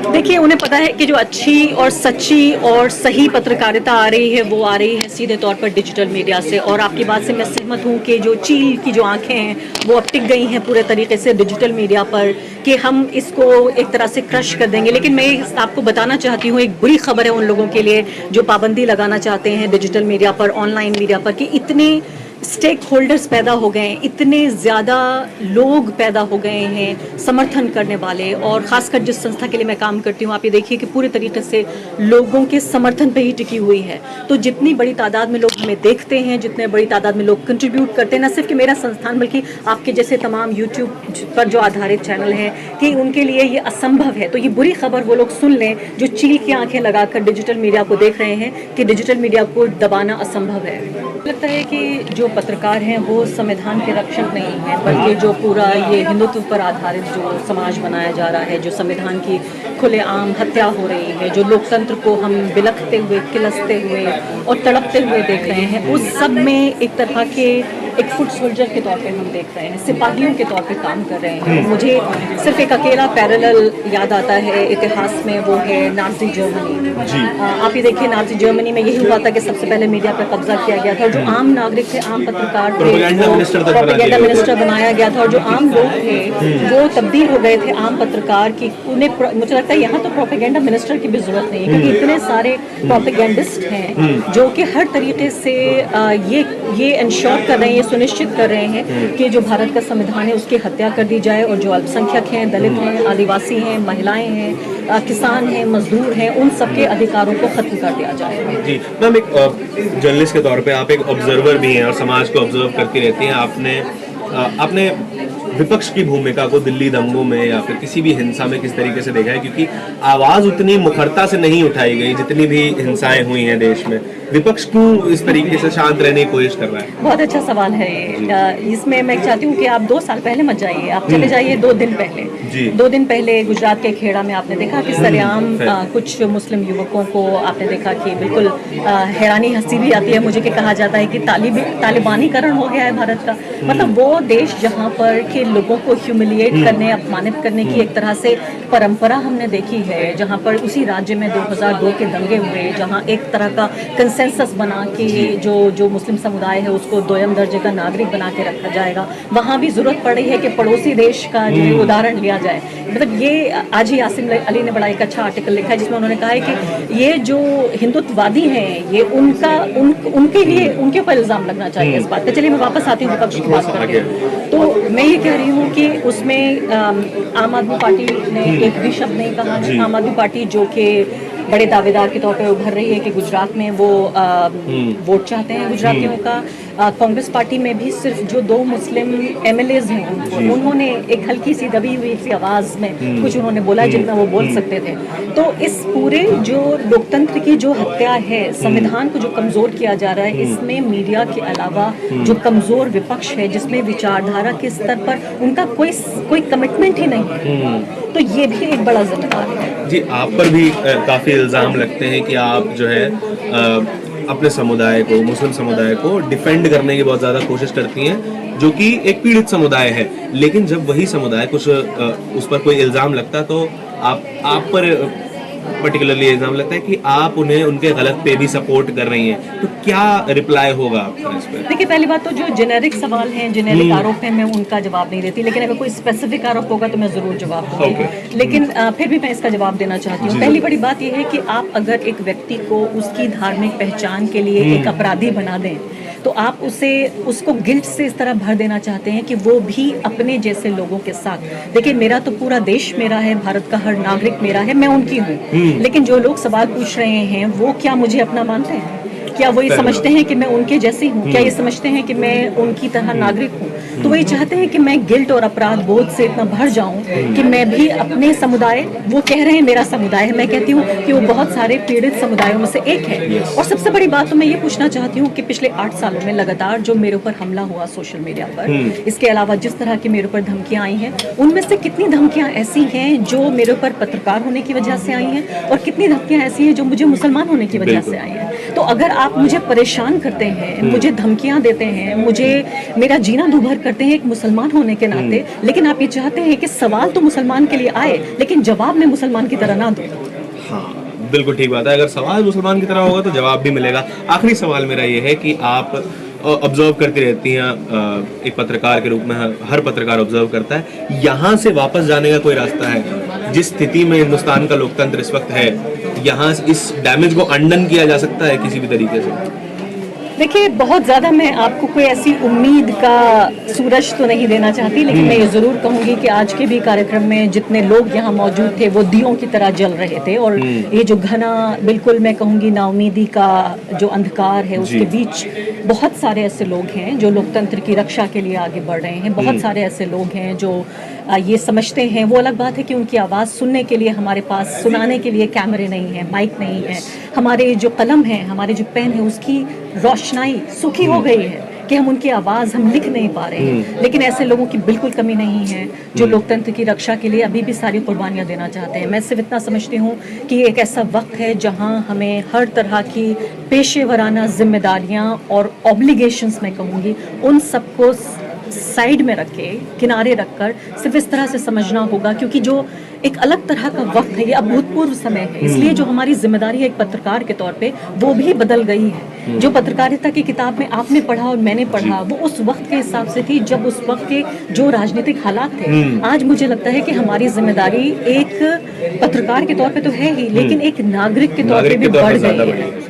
देखिए, उन्हें पता है कि जो अच्छी और सच्ची और सही पत्रकारिता आ रही है वो आ रही है सीधे तौर पर डिजिटल मीडिया से। और आपकी बात से मैं सहमत हूँ कि जो चील की जो आंखें हैं वो अब टिक गई हैं पूरे तरीके से डिजिटल मीडिया पर, कि हम इसको एक तरह से क्रश कर देंगे। लेकिन मैं आपको बताना चाहती हूँ, एक बुरी खबर है उन लोगों के लिए जो पाबंदी लगाना चाहते हैं डिजिटल मीडिया पर, ऑनलाइन मीडिया पर, कि इतने स्टेक होल्डर्स पैदा हो गए हैं, इतने ज़्यादा लोग पैदा हो गए हैं समर्थन करने वाले। और ख़ासकर जिस संस्था के लिए मैं काम करती हूँ, आप ये देखिए कि पूरे तरीके से लोगों के समर्थन पे ही टिकी हुई है। तो जितनी बड़ी तादाद में लोग हमें देखते हैं, जितने बड़ी तादाद में लोग कंट्रीब्यूट करते हैं, न सिर्फ कि मेरा संस्थान बल्कि आपके जैसे तमाम यूट्यूब पर जो आधारित चैनल हैं, कि उनके लिए ये असंभव है। तो ये बुरी खबर वो लोग सुन लें जो चील की आंखें लगाकर डिजिटल मीडिया को देख रहे हैं कि डिजिटल मीडिया को दबाना असंभव है। लगता है कि जो पत्रकार हैं वो संविधान के रक्षक नहीं हैं, बल्कि जो पूरा ये हिंदुत्व पर आधारित जो समाज बनाया जा रहा है, जो संविधान की खुलेआम हत्या हो रही है, जो लोकतंत्र को हम बिलखते हुए, किलसते हुए और तड़पते हुए देख रहे हैं, उस सब में एक तरह के एक फुट सोल्जर के तौर पे हम देख रहे हैं, सिपाहियों के तौर पे काम कर रहे हैं। मुझे सिर्फ एक अकेला पैरेलल याद आता है इतिहास में, वो है नाज़ी जर्मनी। आप ये देखिए, नाज़ी जर्मनी में यही हुआ था कि सबसे पहले मीडिया पर कब्जा किया गया था। जो आम नागरिक थे, आम पत्रकार थे, प्रोपेगेंडा मिनिस्टर बनाया गया था। और जो आम लोग थे वो तब्दील हो गए थे आम पत्रकार की। उन्हें मुझे लगता है यहाँ तो प्रोपेगेंडा मिनिस्टर की भी जरूरत नहीं है, क्योंकि इतने सारे प्रोपेगेंडिस्ट हैं जो कि हर तरीके से ये इंश्योर कर रहे हैं, सुनिश्चित कर रहे हैं कि जो भारत का संविधान है उसकी हत्या कर दी जाए, और जो अल्पसंख्यक हैं, दलित हैं, आदिवासी हैं, महिलाएं हैं, किसान हैं, मजदूर हैं, उन सबके अधिकारों को खत्म कर दिया जाए। जी मैम, एक जर्नलिस्ट के तौर पे आप एक ऑब्जर्वर भी हैं और समाज को ऑब्जर्व करती रहती हैं। आपने विपक्ष की भूमिका को दिल्ली दंगों में या फिर किसी भी हिंसा में किस तरीके से देखा है? क्योंकि आवाज उतनी मुखरता से नहीं उठाई गई जितनी भी हिंसाएं हुई हैं देश में। विपक्ष क्यों इस तरीके से शांत रहने की कोशिश कर रहा है? बहुत अच्छा सवाल है ये। इसमें मैं चाहती हूँ कि आप 2 साल पहले मत जाइए, आप चले जाइए 2 दिन पहले। 2 दिन पहले गुजरात के खेड़ा में आपने देखा कि सरेआम कुछ मुस्लिम युवकों को आपने देखा कि बिल्कुल हैरानी हंसी भी आती है मुझे कि कहा जाता है कि तालिबानीकरण हो गया है भारत का। मतलब वो देश जहाँ पर के लोगों को ह्यूमिलिएट करने, अपमानित करने की एक तरह से परंपरा हमने देखी है, जहाँ पर उसी राज्य में 2002 के दंगे हुए, जहाँ एक तरह का कंसेंसस बना कि जो मुस्लिम समुदाय है उसको दोयम दर्जे का नागरिक बना के रखा जाएगा। वहाँ भी जरूरत पड़ रही है कि पड़ोसी देश का जो उदाहरण लिया जाए। मतलब ये आज ही आसिम अली ने बड़ा एक अच्छा आर्टिकल लिखा है जिसमें उन्होंने कहा है कि ये जो हिंदुत्ववादी हैं, ये उनके लिए उनके ऊपर इल्जाम लगना चाहिए इस बात का। चलिए मैं वापस आती हूँ विपक्ष की बात करके। तो मैं ये कह रही हूँ कि उसमें आम आदमी पार्टी ने एक भी शब्द नहीं कहा है। आम आदमी पार्टी जो कि बड़े दावेदार के तौर पर उभर रही है कि गुजरात में वो वोट चाहते हैं गुजरातियों का। कांग्रेस पार्टी में भी सिर्फ जो 2 मुस्लिम एमएलएज हैं उन्होंने एक हल्की सी दबी हुई सी आवाज में कुछ उन्होंने बोला जितना वो बोल सकते थे। तो इस पूरे जो लोकतंत्र की जो हत्या है, संविधान को जो कमजोर किया जा रहा है, इसमें मीडिया के अलावा जो कमजोर विपक्ष है, जिसमें विचारधारा के स्तर पर उनका कोई कमिटमेंट ही नहीं है, तो ये भी एक बड़ा जिम्मेदार है। जी, आप पर भी काफी इल्जाम लगते हैं कि आप जो है अपने समुदाय को, मुस्लिम समुदाय को डिफेंड करने की बहुत ज़्यादा कोशिश करती हैं, जो कि एक पीड़ित समुदाय है। लेकिन जब वही समुदाय कुछ उस पर कोई इल्ज़ाम लगता है तो आप पर पर्टिकुलरली इल्ज़ाम लगता है कि आप उन्हें उनके गलत पे भी सपोर्ट कर रही हैं, तो क्या रिप्लाई होगा आपका इस पर? देखिए, पहली बात तो जो जेनेरिक सवाल हैं, जेनेरिक आरोप हैं, मैं उनका जवाब नहीं देती। लेकिन अगर कोई स्पेसिफिक आरोप होगा तो मैं जरूर जवाब दूंगी। लेकिन फिर भी मैं इसका जवाब देना चाहती हूँ। पहली बड़ी बात यह है कि आप अगर एक व्यक्ति को उसकी धार्मिक पहचान के लिए एक अपराधी बना दें तो आप उसको गिल्ट से इस तरह भर देना चाहते हैं कि वो भी अपने जैसे लोगों के साथ। देखिए, मेरा तो पूरा देश मेरा है, भारत का हर नागरिक मेरा है, मैं उनकी हूँ। लेकिन जो लोग सवाल पूछ रहे हैं वो क्या मुझे अपना मानते हैं? क्या वो ये समझते हैं कि मैं उनके जैसी हूँ? क्या ये समझते हैं कि मैं उनकी तरह नागरिक हूँ? तो वो ये चाहते हैं कि मैं गिल्ट और अपराध बोध से इतना भर जाऊं कि मैं भी अपने समुदाय, वो कह रहे हैं मेरा समुदाय है, मैं कहती हूँ कि वो बहुत सारे पीड़ित समुदायों में से एक है। और सबसे बड़ी बात तो मैं ये पूछना चाहती हूँ कि पिछले 8 सालों में लगातार जो मेरे ऊपर हमला हुआ सोशल मीडिया पर, इसके अलावा जिस तरह की मेरे ऊपर धमकियां आई हैं, उनमें से कितनी धमकियां ऐसी हैं जो मेरे ऊपर पत्रकार होने की वजह से आई हैं और कितनी धमकियां ऐसी हैं जो मुझे मुसलमान होने की वजह से आई हैं। तो अगर आप मुझे परेशान करते हैं, मुझे धमकियां देते हैं, मुझे मेरा जीना दूभर करते हैं एक मुसलमान होने के नाते, लेकिन आप ये चाहते हैं कि सवाल तो मुसलमान के लिए आए लेकिन जवाब मैं मुसलमान की तरह ना दूं। हाँ, बिल्कुल ठीक बात है। अगर सवाल मुसलमान की तरह होगा तो जवाब भी मिलेगा। आखिरी सवाल मेरा ये है कि आप ऑब्जर्व करती रहती हैं, एक पत्रकार के रूप में हर पत्रकार ऑब्जर्व करता है, यहाँ से वापस जाने का कोई रास्ता है? जिस स्थिति में हिंदुस्तान का लोकतंत्र इस वक्त है, यहाँ इस डैमेज को अंडन किया जा सकता है किसी भी तरीके से? देखिए, बहुत ज़्यादा मैं आपको कोई ऐसी उम्मीद का सूरज तो नहीं देना चाहती, लेकिन मैं ये ज़रूर कहूँगी कि आज के भी कार्यक्रम में जितने लोग यहाँ मौजूद थे वो दियों की तरह जल रहे थे, और ये जो घना, बिल्कुल मैं कहूँगी नाउमीदी का जो अंधकार है, उसके बीच बहुत सारे ऐसे लोग हैं जो लोकतंत्र की रक्षा के लिए आगे बढ़ रहे हैं। बहुत सारे ऐसे लोग हैं जो ये समझते हैं, वो अलग बात है कि उनकी आवाज़ सुनने के लिए हमारे पास, सुनाने के लिए कैमरे नहीं हैं, माइक नहीं है, हमारे जो कलम है, हमारे जो पेन है, उसकी रोशनाई सूखी हो गई है कि हम उनकी आवाज़ हम लिख नहीं पा रहे हैं। लेकिन ऐसे लोगों की बिल्कुल कमी नहीं है जो लोकतंत्र की रक्षा के लिए अभी भी सारी कुर्बानियां देना चाहते हैं। मैं सिर्फ इतना समझती हूँ कि एक ऐसा वक्त है जहाँ हमें हर तरह की पेशेवराना जिम्मेदारियां और ऑब्लिगेशंस, मैं कहूँगी, उन सबको साइड में रख के, किनारे रखकर सिर्फ इस तरह से समझना होगा, क्योंकि जो एक अलग तरह का वक्त है, ये अभूतपूर्व समय है। इसलिए जो हमारी जिम्मेदारी है एक पत्रकार के तौर पे, वो भी बदल गई है। जो पत्रकारिता की किताब में आपने पढ़ा और मैंने पढ़ा, वो उस वक्त के हिसाब से थी जब उस वक्त के जो राजनीतिक हालात थे। आज मुझे लगता है कि हमारी जिम्मेदारी एक पत्रकार के तौर पे तो है ही, लेकिन एक नागरिक के तौर पे भी बढ़ गई है।